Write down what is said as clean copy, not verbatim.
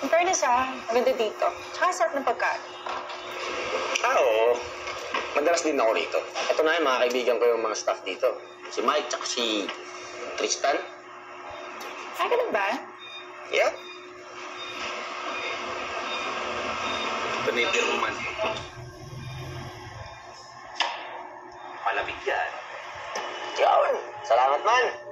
In fairness maganda dito. Tsaka sarap ng pagkain. Oo. Madalas din ako rito. Ito na yung mga kaibigan ko yung mga staff dito. Si Mike, tsaka si Tristan. Ay, ganun ba? Yeah. Ito na yung piruman. Malamig yan. Yun. Salamat man.